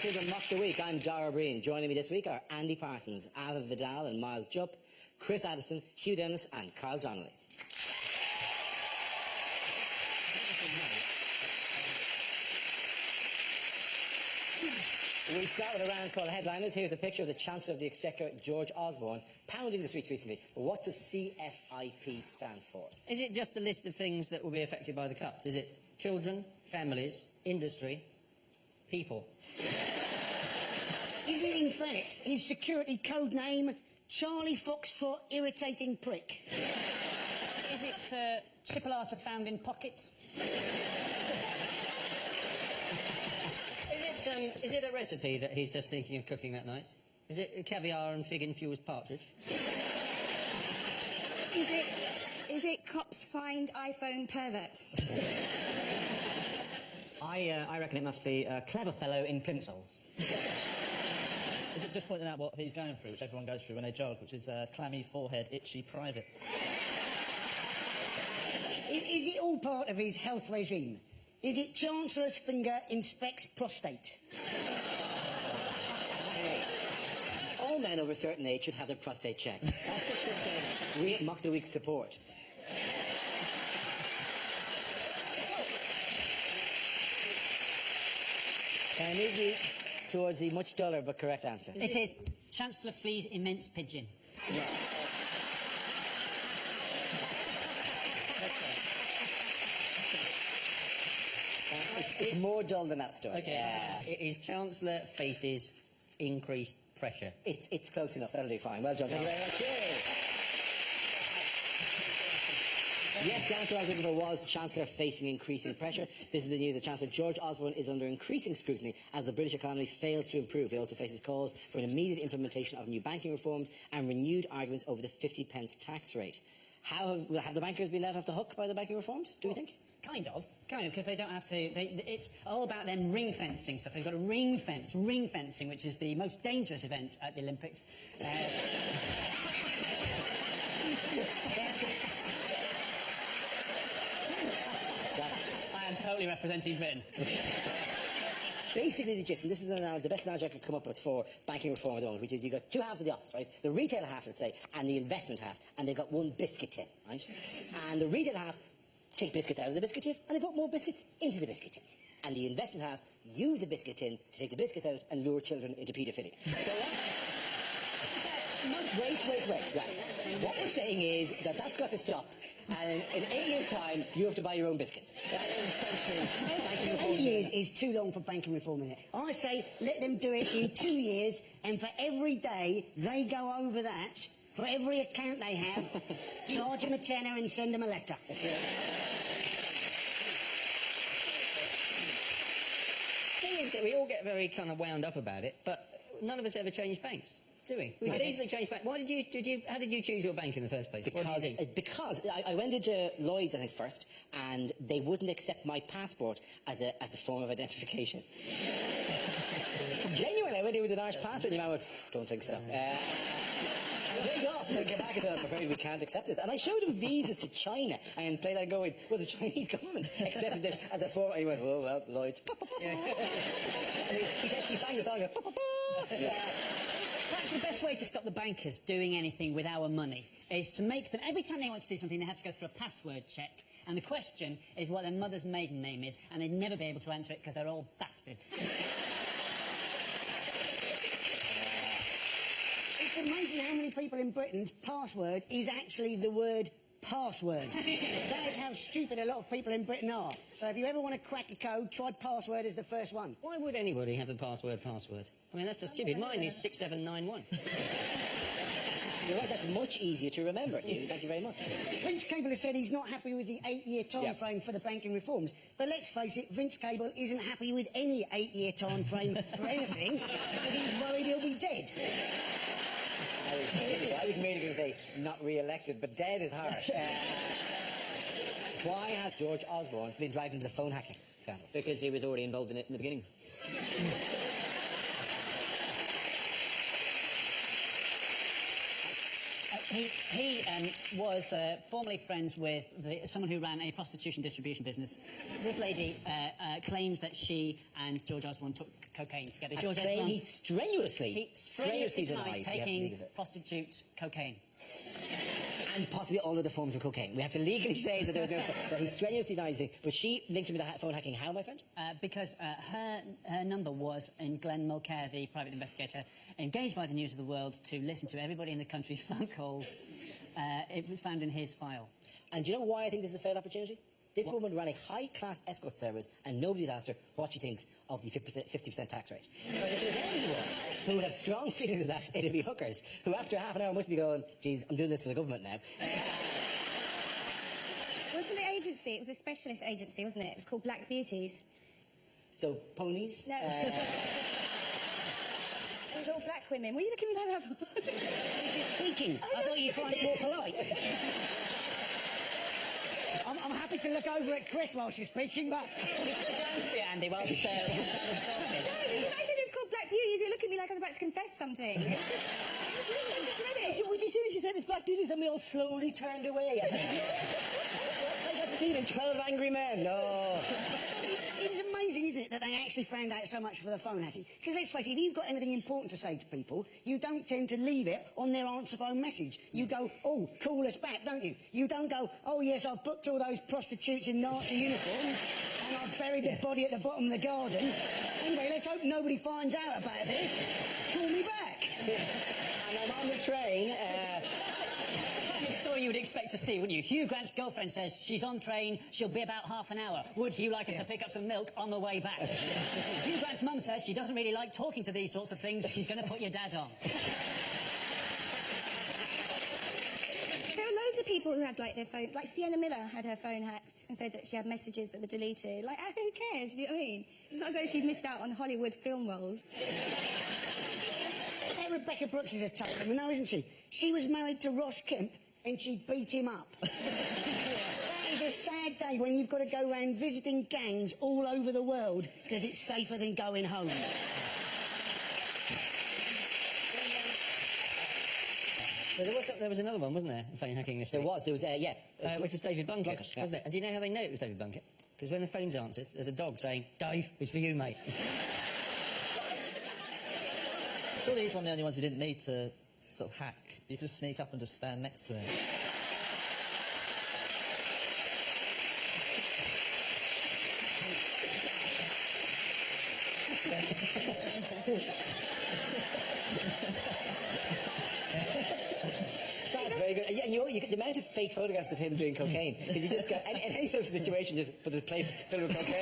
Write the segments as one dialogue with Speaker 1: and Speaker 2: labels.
Speaker 1: welcome to Mock the Week. I'm Dara Breen. Joining me this week are Andy Parsons, Ava Vidal and Miles Jupp, Chris Addison, Hugh Dennis and Carl Donnelly. We start with a round called Headliners. Here's a picture of the Chancellor of the Exchequer, George Osborne, pounding the streets recently. But what does CFIP stand for?
Speaker 2: Is it just a list of things that will be affected by the cuts? Is it children, families, industry, people?
Speaker 3: Is it, in fact, his security code name, Charlie Foxtrot Irritating Prick?
Speaker 4: Is it chipolata found in pocket?
Speaker 2: Is it a recipe that he's just thinking of cooking that night? Is it caviar and fig-infused partridge?
Speaker 5: Is it cops find iPhone pervert?
Speaker 6: I reckon it must be a clever fellow in plimsolls.
Speaker 7: Is it just pointing out what he's going through, which everyone goes through when they jog, which is clammy forehead, itchy privates?
Speaker 3: Is it all part of his health regime? Is it Chancellor's finger inspects prostate?
Speaker 1: Hey, all men over a certain age should have their prostate checked. That's just something we at Mock the Week support. And move you towards the much duller but correct answer.
Speaker 4: It is Chancellor Flea's immense pigeon.
Speaker 1: Yeah. It's more dull than that story.
Speaker 2: Okay.
Speaker 1: Yeah.
Speaker 2: It is Chancellor faces increased pressure.
Speaker 1: It's close enough. That'll do fine. Well done. Thank you very much. Cheers. Yes, the answer I was looking for was Chancellor facing increasing pressure. This is the news that Chancellor George Osborne is under increasing scrutiny as the British economy fails to improve. He also faces calls for an immediate implementation of new banking reforms and renewed arguments over the 50p tax rate. Have the bankers been let off the hook by the banking reforms, do we think?
Speaker 4: Kind of, because they don't have to... it's all about them ring-fencing stuff. They've got to ring-fencing, which is the most dangerous event at the Olympics. I am totally representing Britain.
Speaker 1: Basically the gist, and this is the best analogy I could come up with for banking reform at the moment, which is you've got two halves of the office, right? The retail half, let's say, and the investment half, and they've got one biscuit tin, right? And the retail half take biscuits out of the biscuit tin, and they put more biscuits into the biscuit tin. And the investment half use the biscuit tin to take the biscuits out and lure children into paedophilia. So wait, right. What we're saying is that that's got to stop. And in 8 years' time, you have to buy your own biscuits. That is essentially banking reform.
Speaker 3: 8 years is too long for banking reform, isn't it? I say let them do it in 2 years, and for every day they go over that, for every account they have, charge them a tenner and send them a letter.
Speaker 2: The thing is that we all get very kind of wound up about it, but none of us ever change banks. Do we? We could easily change bank. How did you choose your bank in the first place?
Speaker 1: Because I went into Lloyd's, I think, first, and they wouldn't accept my passport as a form of identification. Genuinely, I went in with an Irish passport, and the man went, don't think so. And I went off, and I came back and said, I'm afraid we can't accept this. And I showed him visas to China, and played that going, well, the Chinese government accepted this as a form. And he went, oh, well, Lloyd's. And he sang the song,
Speaker 4: Perhaps the best way to stop the bankers doing anything with our money is to make them, every time they want to do something, they have to go through a password check. And the question is what their mother's maiden name is, and they'd never be able to answer it because they're all bastards.
Speaker 3: It's amazing how many people in Britain's password is actually the word password. That is how stupid a lot of people in Britain are. So if you ever want to crack a code, try password as the first one.
Speaker 2: Why would anybody have a password? I mean, that's just stupid. Mine is 6791.
Speaker 1: You're right, that's much easier to remember, Hugh. Thank you very much.
Speaker 3: Vince Cable has said he's not happy with the 8-year time frame for the banking reforms. But let's face it, Vince Cable isn't happy with any 8-year time frame for anything, because he's worried he'll be dead.
Speaker 1: I was mainly going to say not re-elected, but dead is harsh. Why has George Osborne been dragged into the phone hacking scandal?
Speaker 2: Because he was already involved in it in the beginning.
Speaker 4: He was formerly friends with someone who ran a prostitution distribution business. This lady claims that she and George Osborne took cocaine together. George Osborne,
Speaker 1: he strenuously
Speaker 4: denies taking prostitutes' cocaine.
Speaker 1: And possibly all other forms of cocaine. We have to legally say that there was no... that he strenuously denies it. But she linked him to phone hacking. How, my friend?
Speaker 4: Because her number was in Glenn Mulcair, the private investigator, engaged by the News of the World to listen to everybody in the country's phone calls. It was found in his file.
Speaker 1: And do you know why I think this is a failed opportunity? This woman ran a high-class escort service, and nobody's asked her what she thinks of the 50% tax rate. But if there's anyone who would have strong feelings of that, it'd be hookers, who after half an hour must be going, geez, I'm doing this for the government now.
Speaker 5: Wasn't it agency? It was a specialist agency, wasn't it? It was called Black Beauties.
Speaker 1: So, ponies?
Speaker 5: No. It was all black women. Were you looking at me like that?
Speaker 3: Is it speaking? I thought you'd find it more polite. I'm happy to look over at Chris while she's speaking, but...
Speaker 4: Dance for you, Andy, whilst Sam was talking.
Speaker 5: No, I said it was called Black Beauties. You look at me like I was about to confess something. I just read it.
Speaker 1: Would you see when she said it's Black Beauties and we all slowly turned away? Like that scene in 12 Angry Men. No.
Speaker 3: It's amazing, isn't it, that they actually found out so much for the phone hacking? Because let's face it, if you've got anything important to say to people, you don't tend to leave it on their answer phone message. You go, oh, call us back, don't you? You don't go, oh, yes, I've booked all those prostitutes in Nazi uniforms and I've buried the body at the bottom of the garden. Anyway, let's hope nobody finds out about this. Call me back.
Speaker 1: And I'm on the train,
Speaker 4: Story you would expect to see, wouldn't you? Hugh Grant's girlfriend says she's on train, she'll be about half an hour. Would you like her to pick up some milk on the way back? Hugh Grant's mum says she doesn't really like talking to these sorts of things, she's going to put your dad on.
Speaker 5: There were loads of people who had, like, their phone... Like, Sienna Miller had her phone hacked and said that she had messages that were deleted. Like, who cares? Do you know what I mean? It's not as though she'd missed out on Hollywood film roles.
Speaker 3: Rebecca Brooks is a tough woman now, isn't she? She was married to Ross Kemp and she beat him up. That is a sad day when you've got to go around visiting gangs all over the world because it's safer than going home.
Speaker 2: Well, there was another one, wasn't there, phone hacking this week?
Speaker 1: There was, yeah.
Speaker 2: Which was David Blunkett,
Speaker 1: yeah.
Speaker 2: wasn't it? And do you know how they know it was David Blunkett? Because when the phone's answered, there's a dog saying, Dave, it's for you, mate.
Speaker 7: Surely he's one of the only ones who didn't need to sort of hack. You could just sneak up and just stand next to him.
Speaker 1: That's very good. And you the amount of fake photographs of him doing cocaine, because you just go, in any sort of situation, just put a plate filled with cocaine.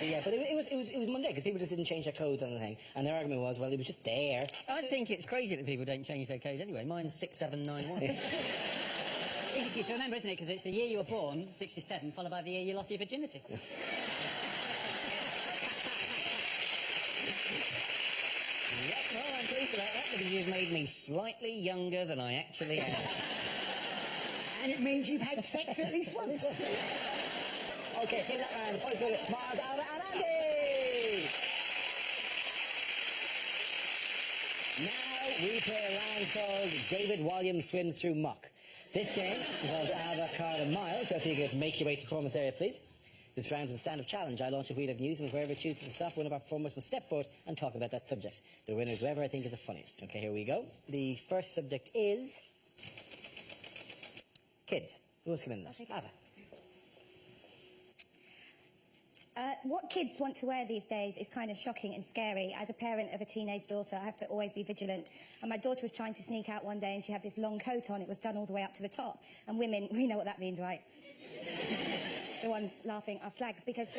Speaker 1: Yeah, but it was Monday because people just didn't change their codes on the thing, and their argument was, well, it was just there.
Speaker 2: I think it's crazy that people don't change their code anyway. Mine's 6791.
Speaker 4: Easy for you to remember, isn't it? Because it's the year you were born, 67, followed by the year you lost your virginity.
Speaker 2: Yep, well, I'm pleased about that because you've made me slightly younger than I actually am.
Speaker 3: And it means you've had sex at least once.
Speaker 1: Okay, take that round. Points go to Mars, Alba, and Andy! Now we play a round called David Walliams Swims Through Muck. This game involves Alba, Carl, and Miles, so if you could make your way to the performance area, please. This round is a stand-up challenge. I launch a wheel of news, and wherever it chooses to stop, one of our performers must step forward and talk about that subject. The winner is whoever I think is the funniest. Okay, here we go. The first subject is... kids. Who wants to come in next? Alba.
Speaker 5: What kids want to wear these days is kind of shocking and scary. As a parent of a teenage daughter, I have to always be vigilant. And my daughter was trying to sneak out one day and she had this long coat on. It was done all the way up to the top. And women, we know what that means, right? The ones laughing are slags, because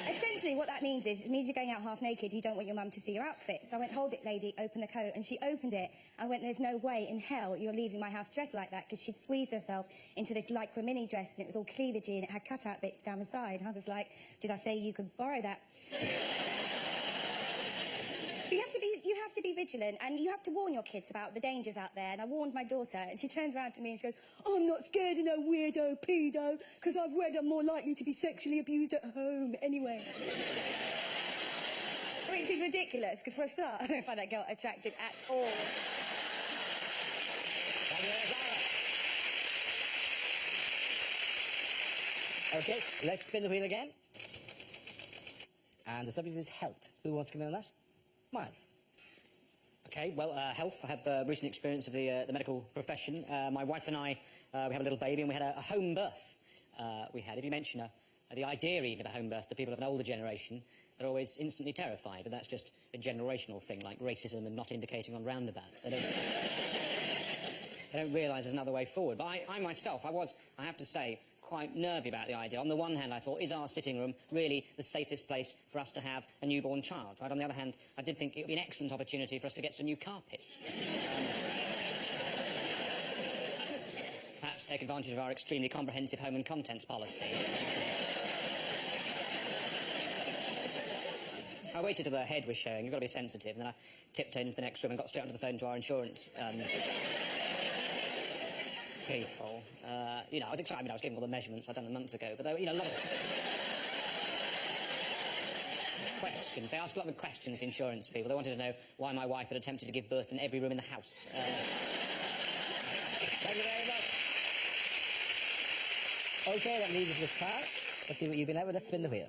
Speaker 5: essentially what that means is, it means you're going out half naked, you don't want your mum to see your outfit. So I went, hold it, lady, open the coat. And she opened it. I went, there's no way in hell you're leaving my house dressed like that, because she'd squeezed herself into this lycra mini dress and it was all cleavagey and it had cut-out bits down the side. I was like, did I say you could borrow that? You have to be vigilant, and you have to warn your kids about the dangers out there. And I warned my daughter, and she turns around to me and she goes, I'm not scared of no weirdo pedo, because I've read I'm more likely to be sexually abused at home anyway. Which is ridiculous, because for a start, I don't find that girl attractive at all.
Speaker 1: Okay, let's spin the wheel again. And the subject is health. Who wants to come in on that? Miles.
Speaker 6: Okay, well, health. I have recent experience of the medical profession. My wife and I, we have a little baby, and we had a home birth. If you mention the idea even of a home birth to people of an older generation, they're always instantly terrified, but that's just a generational thing, like racism and not indicating on roundabouts. They don't realise there's another way forward. But I myself, I have to say, quite nervy about the idea. On the one hand, I thought, is our sitting room really the safest place for us to have a newborn child, right? On the other hand, I did think it would be an excellent opportunity for us to get some new carpets. Perhaps take advantage of our extremely comprehensive home and contents policy. I waited till the head was showing. You've got to be sensitive. And then I tiptoed into the next room and got straight onto the phone to our insurance people. I was excited. I was giving all the measurements I'd done months ago, but there were, a lot of questions. They asked a lot of questions, the insurance people. They wanted to know why my wife had attempted to give birth in every room in the house.
Speaker 1: Thank you very much. Okay, that leaves us with Carl. Let's see what you've been able. Let's spin the wheel.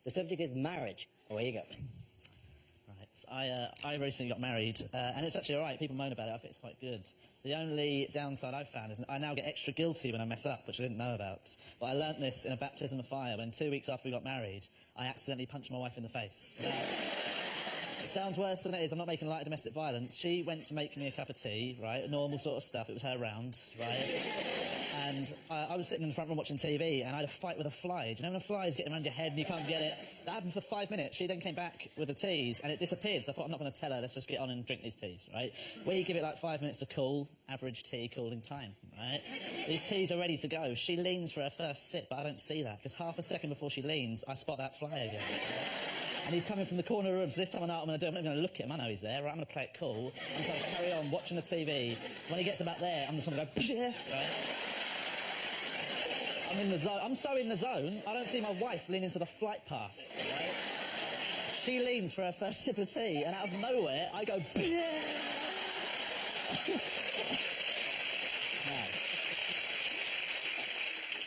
Speaker 1: The subject is marriage. Away you go.
Speaker 7: Right, I recently got married, and it's actually all right. People moan about it. I think it's quite good. The only downside I've found is I now get extra guilty when I mess up, which I didn't know about. But I learnt this in a baptism of fire when 2 weeks after we got married, I accidentally punched my wife in the face. It sounds worse than it is. I'm not making light of domestic violence. She went to make me a cup of tea, right? Normal sort of stuff. It was her round, right? And I was sitting in the front room watching TV, and I had a fight with a fly. Do you know when a fly is getting around your head and you can't get it? That happened for 5 minutes. She then came back with the teas, and it disappeared. So I thought, I'm not going to tell her. Let's just get on and drink these teas, right? We give it like 5 minutes to cool. Average tea cooling time, right? These teas are ready to go. She leans for her first sip, but I don't see that, because half a second before she leans, I spot that fly again. And he's coming from the corner of the room, so this time I know what I'm going to do. I'm not going to look at him, I know he's there, right? I'm going to play it cool. I'm just going to carry on watching the TV. When he gets about there, I'm just going to go, right? I'm in the zone. I'm so in the zone, I don't see my wife lean into the flight path, right? She leans for her first sip of tea, and out of nowhere, I go,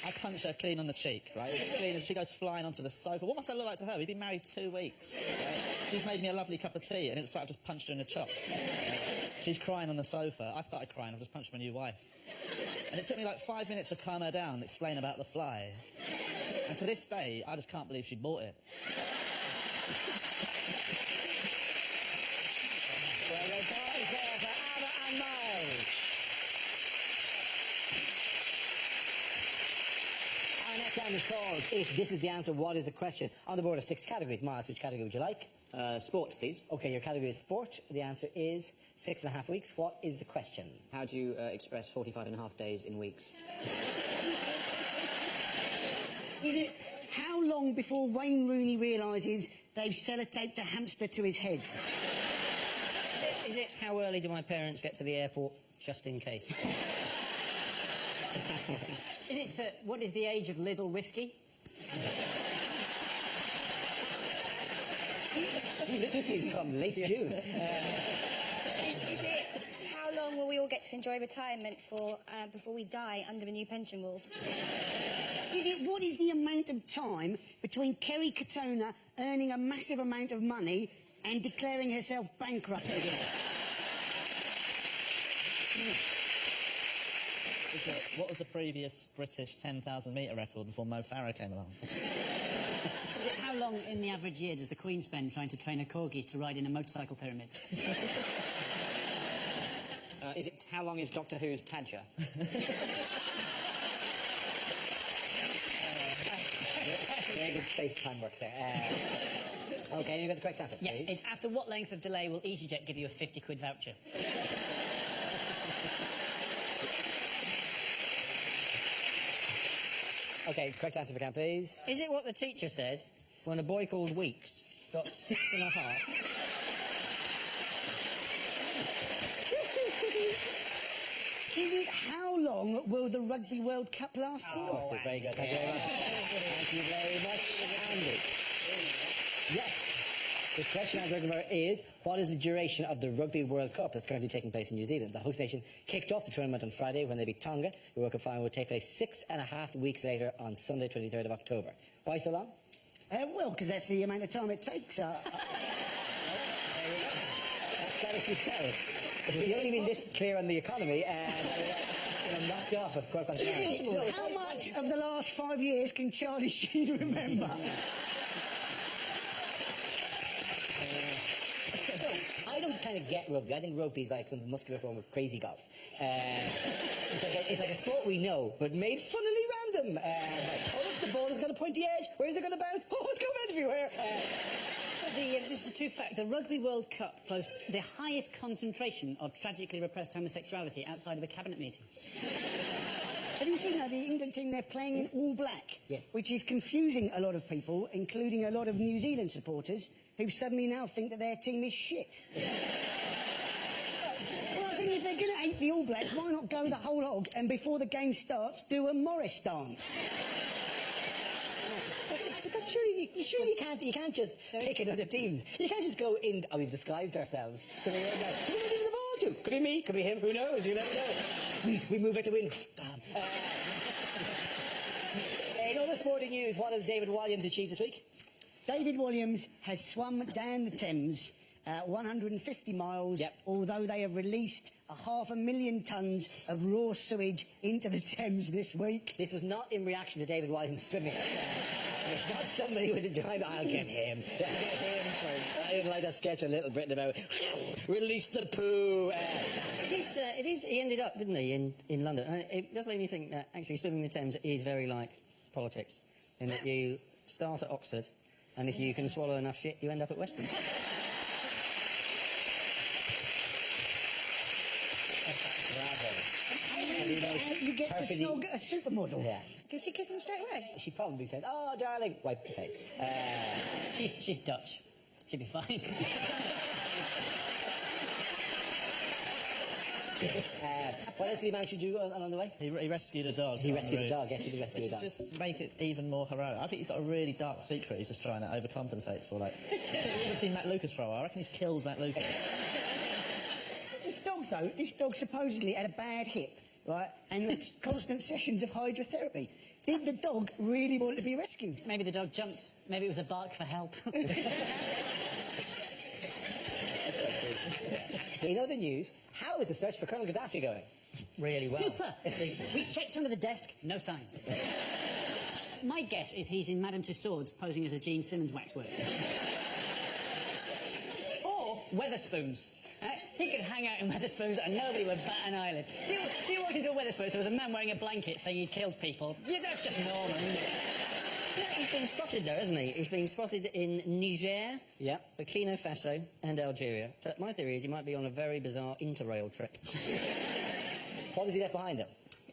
Speaker 7: I punch her clean on the cheek, right? It's clean, and she goes flying onto the sofa. What must I look like to her? We've been married 2 weeks, right? She's made me a lovely cup of tea, and it's like I've just punched her in the chops. She's crying on the sofa. I started crying. I've just punched my new wife. And it took me like 5 minutes to calm her down and explain about the fly. And to this day, I just can't believe she bought it.
Speaker 1: Well, the boys there for Anna and Miles. Our next round is called If This Is the Answer, What Is the Question? On the board are 6 categories. Miles, which category would you like?
Speaker 6: Sport, please.
Speaker 1: Okay, your category is sport. The answer is 6.5 weeks. What is the question?
Speaker 6: How do you express 45.5 days in weeks?
Speaker 3: Is it how long before Wayne Rooney realises they've sellotaped a hamster to his head?
Speaker 2: Is it how early do my parents get to the airport, just in case?
Speaker 4: Is it, what is the age of Lidl whiskey?
Speaker 1: This whiskey is from late June.
Speaker 5: Is it how long will we all get to enjoy retirement for before we die under the new pension rules?
Speaker 3: Is it what is the amount of time between Kerry Katona earning a massive amount of money and declaring herself bankrupt again?
Speaker 7: What was the previous British 10,000 metre record before Mo Farah came along?
Speaker 4: Is it how long in the average year does the Queen spend trying to train a corgi to ride in a motorcycle pyramid?
Speaker 6: Is it how long is Doctor Who's Tadger?
Speaker 1: Very good space-time work there. Okay, you got the correct answer,
Speaker 4: Yes,
Speaker 1: please.
Speaker 4: it's after what length of delay will EasyJet give you a 50 quid voucher?
Speaker 1: Okay, correct answer if you can, please.
Speaker 2: Is it what the teacher said when a boy called Weeks got 6.5?
Speaker 3: Is it how long will the Rugby World Cup last for?
Speaker 1: Oh, very good. Thank you very much. Thank you very much, Andy. Yes, The question I'm looking for is, what is the duration of the Rugby World Cup that's currently taking place in New Zealand? The host nation kicked off the tournament on Friday when they beat Tonga. The World Cup final would take place 6.5 weeks later on Sunday, 23rd of October. Why so long?
Speaker 3: Well, because that's the amount of time it takes.
Speaker 1: That actually sells. If we only been this clear on the economy, I'm knocked off of course.
Speaker 3: How much of the last 5 years can Charlie Sheen remember?
Speaker 1: I don't kind of get rugby. I think rugby is like some muscular form of crazy golf. It's like a sport we know, but made funnily random. Oh, look, the ball is going to point the edge. Where is it going to bounce? Oh, it's going everywhere.
Speaker 4: This is a true fact. The Rugby World Cup boasts the highest concentration of tragically repressed homosexuality outside of a cabinet meeting.
Speaker 3: Have you seen the England team? They're playing in all black.
Speaker 1: Yes.
Speaker 3: Which is confusing a lot of people, including a lot of New Zealand supporters, who suddenly now think that their team is shit. Well, I think if they're going to hate the All Blacks, why not go the whole hog and before the game starts, do a Morris dance?
Speaker 1: But surely you can't just pick another team. You can't just go in. Oh, we've disguised ourselves. So who do we give the ball to? Could be me. Could be him. Who knows? You never know. We move like the wind. In other sporting news, what has David Walliams achieved this week?
Speaker 3: David Williams has swum down the Thames 150 miles, although they have released 500,000 tonnes of raw sewage into the Thames this week.
Speaker 1: This was not in reaction to David Walliams swimming. It's not somebody with a giant... I'll get him. I didn't like that sketch on Little Britain about release the poo.
Speaker 2: It is. He ended up, didn't he, in London? And it does make me think that actually swimming the Thames is very like politics, in that you start at Oxford, and if you can swallow enough shit, you end up at Westminster.
Speaker 3: You get to snog a supermodel.
Speaker 1: Yeah.
Speaker 5: Did she kiss him straight away?
Speaker 1: She probably said, "Oh, darling," wipe the face.
Speaker 4: She's Dutch. She'll be fine.
Speaker 1: What else did he manage to do along the way?
Speaker 7: He rescued a dog.
Speaker 1: He rescued a dog, yes, he did rescue a dog.
Speaker 7: Just to make it even more heroic. I think he's got a really dark secret he's just trying to overcompensate for. Like, you haven't seen Matt Lucas for a while. I reckon he's killed Matt Lucas.
Speaker 3: This dog supposedly had a bad hip, right, and it's constant sessions of hydrotherapy. Did the dog really want to be rescued?
Speaker 4: Maybe the dog jumped. Maybe it was a bark for help.
Speaker 1: In other news, how is the search for Colonel Gaddafi going?
Speaker 2: Really well.
Speaker 4: Super! We checked under the desk, no sign. My guess is he's in Madame Tussauds posing as a Gene Simmons waxwork. Or Weatherspoons. He could hang out in Weatherspoons and nobody would bat an eyelid. If you walked into a Weatherspoons, there was a man wearing a blanket saying he'd killed people. Yeah, that's just normal, isn't it?
Speaker 2: Yeah, he's been spotted though, hasn't he? He's been spotted in Niger, Burkina Faso and Algeria. So my theory is he might be on a very bizarre interrail trip.
Speaker 1: What has he left behind him?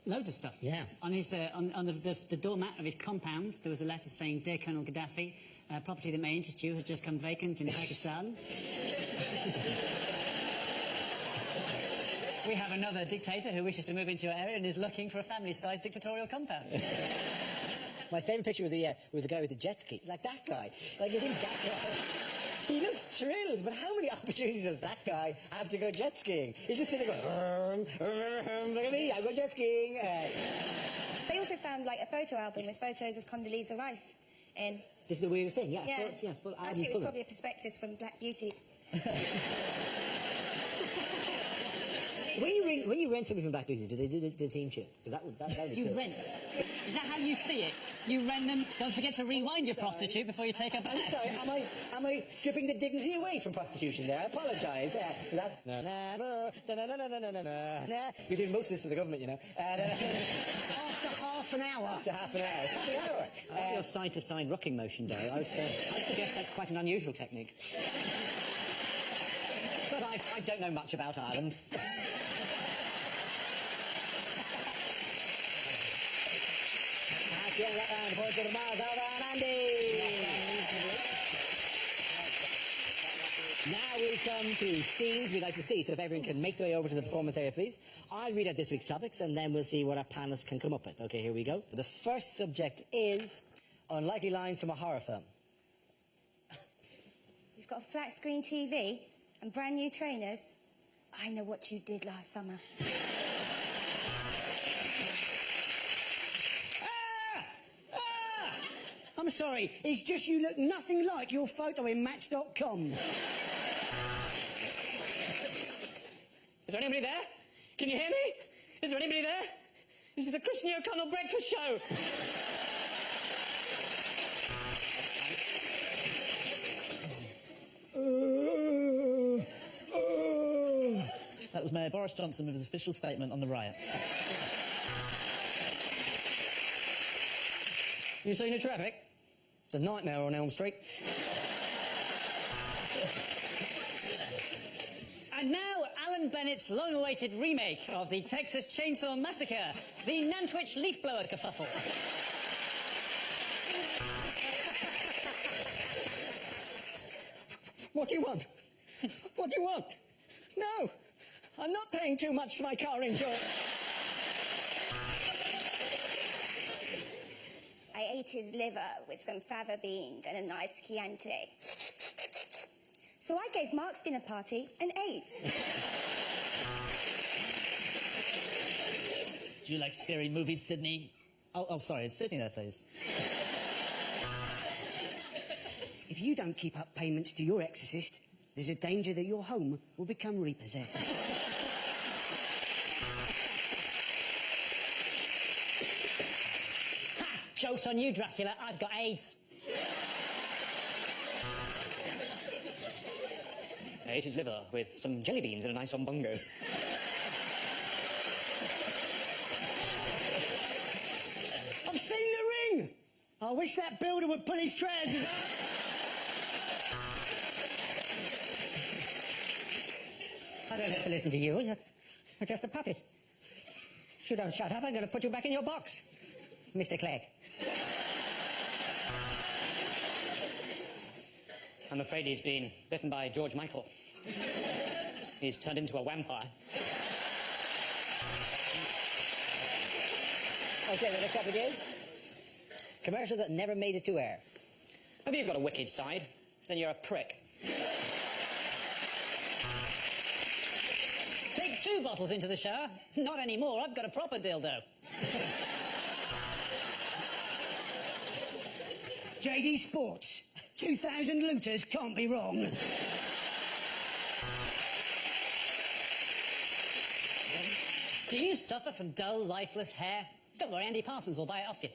Speaker 4: Loads of stuff.
Speaker 2: Yeah.
Speaker 4: On his on the doormat of his compound, there was a letter saying, "Dear Colonel Gaddafi, property that may interest you has just come vacant in Pakistan." We have another dictator who wishes to move into your area and is looking for a family-sized dictatorial compound.
Speaker 1: My favourite picture was the guy with the jet ski. Like that guy. Like you think that guy. He looks thrilled, but how many opportunities does that guy have to go jet skiing? He's just sitting there going, look at me, I go jet skiing.
Speaker 5: They also found like a photo album with photos of Condoleezza Rice in.
Speaker 1: This is the weirdest thing, yeah.
Speaker 5: Yeah.
Speaker 1: Full
Speaker 5: Actually, it was probably a prospectus from Black Beauties.
Speaker 1: When you rent something from Black Beauty, do they do the theme tune? Because that would be
Speaker 4: You
Speaker 1: cool.
Speaker 4: rent. Is that how you see it? You rent them. Don't forget to rewind your prostitute before you take her back.
Speaker 1: I'm sorry, am I stripping the dignity away from prostitution there? I apologise. You're doing most of this for the government, you know.
Speaker 3: After half an hour.
Speaker 1: After half an hour. Half an hour.
Speaker 2: I like your side-to-side rocking motion, Darry. I suggest that's quite an unusual technique. But I don't know much about Ireland.
Speaker 1: Now we come to scenes we'd like to see, so if everyone can make their way over to the performance area, please. I'll read out this week's topics, and then we'll see what our panellists can come up with. OK, here we go. The first subject is unlikely lines from a horror film.
Speaker 5: got a flat screen TV and brand new trainers. I know what you did last summer.
Speaker 3: I'm sorry, it's just you look nothing like your photo in Match.com.
Speaker 6: Is there anybody there? Can you hear me? Is there anybody there? This is the Christian O'Connell Breakfast Show.
Speaker 7: That was Mayor Boris Johnson with his official statement on the riots.
Speaker 6: You seen the traffic? It's a nightmare on Elm Street.
Speaker 4: And now, Alan Bennett's long-awaited remake of the Texas Chainsaw Massacre, the Nantwich Leaf Blower kerfuffle.
Speaker 6: What do you want? What do you want? No, I'm not paying too much for my car insurance.
Speaker 5: I ate his liver with some fava beans and a nice Chianti. So I gave Mark's dinner party an 8.
Speaker 7: Do you like scary movies, Sydney? Oh, sorry, is Sydney there, please?
Speaker 3: If you don't keep up payments to your exorcist, there's a danger that your home will become repossessed.
Speaker 4: Ha! Joke's on you, Dracula. I've got AIDS.
Speaker 6: I ate his liver with some jelly beans and a nice ombongo.
Speaker 3: I've seen the ring! I wish that builder would pull his trousers up.
Speaker 6: I don't have to listen to you. You're just a puppy. If you don't shut up, I'm going to put you back in your box, Mr. Clegg. I'm afraid he's been bitten by George Michael. He's turned into a vampire.
Speaker 1: Okay, the next topic is commercials that never made it to air.
Speaker 6: Maybe you've got a wicked side, then you're a prick.
Speaker 4: Take 2 bottles into the shower. Not anymore. I've got a proper dildo.
Speaker 3: JD Sports. 2,000 looters can't be wrong.
Speaker 4: Do you suffer from dull, lifeless hair? Don't worry, Andy Parsons will buy it off you.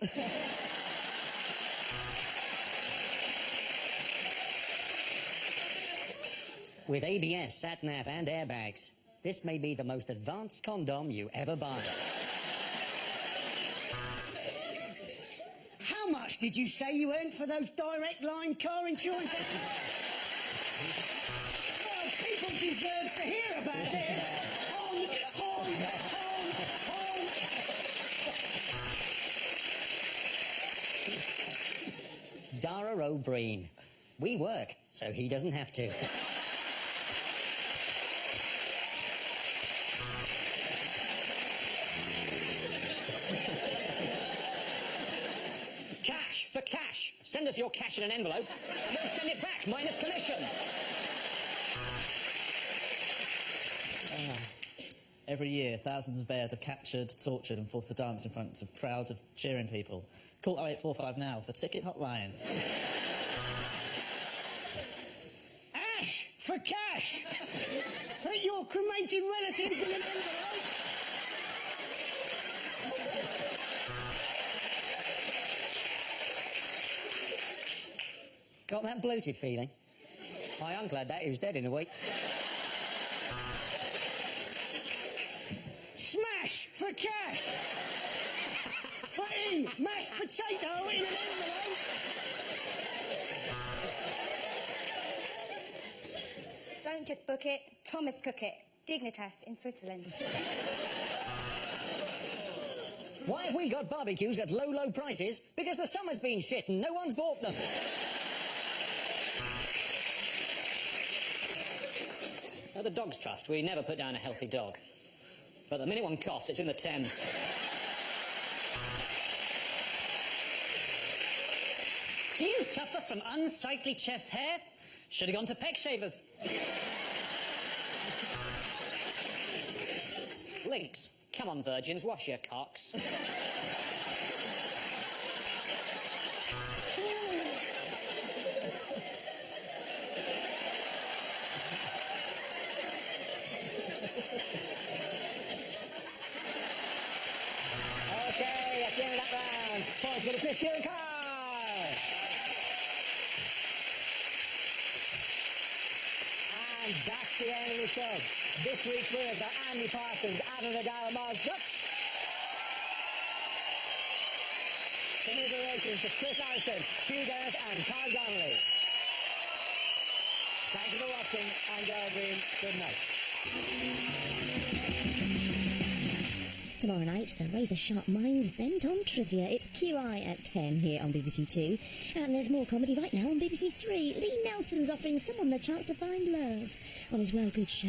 Speaker 2: With ABS, sat-nav and airbags, this may be the most advanced condom you ever buy.
Speaker 3: How much did you say you earned for those direct line car insurance? Well, people deserve to hear about this. Honk, honk, honk, honk.
Speaker 2: Dara O'Brien. We work, so he doesn't have to.
Speaker 6: Cash for cash. Send us your cash in an envelope, and we'll send it back, minus commission.
Speaker 7: Every year, thousands of bears are captured, tortured and forced to dance in front of crowds of cheering people. Call 0845 now for ticket hotline.
Speaker 3: Ash for cash. Put your cremated relatives in an envelope.
Speaker 2: Got that bloated feeling? I am glad that he was dead in a week.
Speaker 3: Smash for cash. Put in mashed potato in an envelope.
Speaker 5: Don't just book it, Thomas cook it. Dignitas in Switzerland.
Speaker 2: Why have we got barbecues at low, low prices? Because the summer's been shit and no one's bought them.
Speaker 6: At the Dogs Trust, we never put down a healthy dog. But the minute one coughs, it's in the Thames.
Speaker 4: Do you suffer from unsightly chest hair? Should have gone to Peck Shavers.
Speaker 6: Links. Come on, virgins, wash your cocks.
Speaker 1: Okay, at the end of that round, points for the Christian car. And that's the end of the show. This week's winners are Andy Parsons, Adam Vidal, Miles Duck. Commiserations to Chris Allison, Hugh Dennis and Carl Donnelly. Thank you for watching, and Green, good night.
Speaker 8: Tomorrow night, the razor-sharp minds bent on trivia. It's QI at 10 here on BBC Two. And there's more comedy right now on BBC Three. Lee Nelson's offering someone the chance to find love on his Well Good show.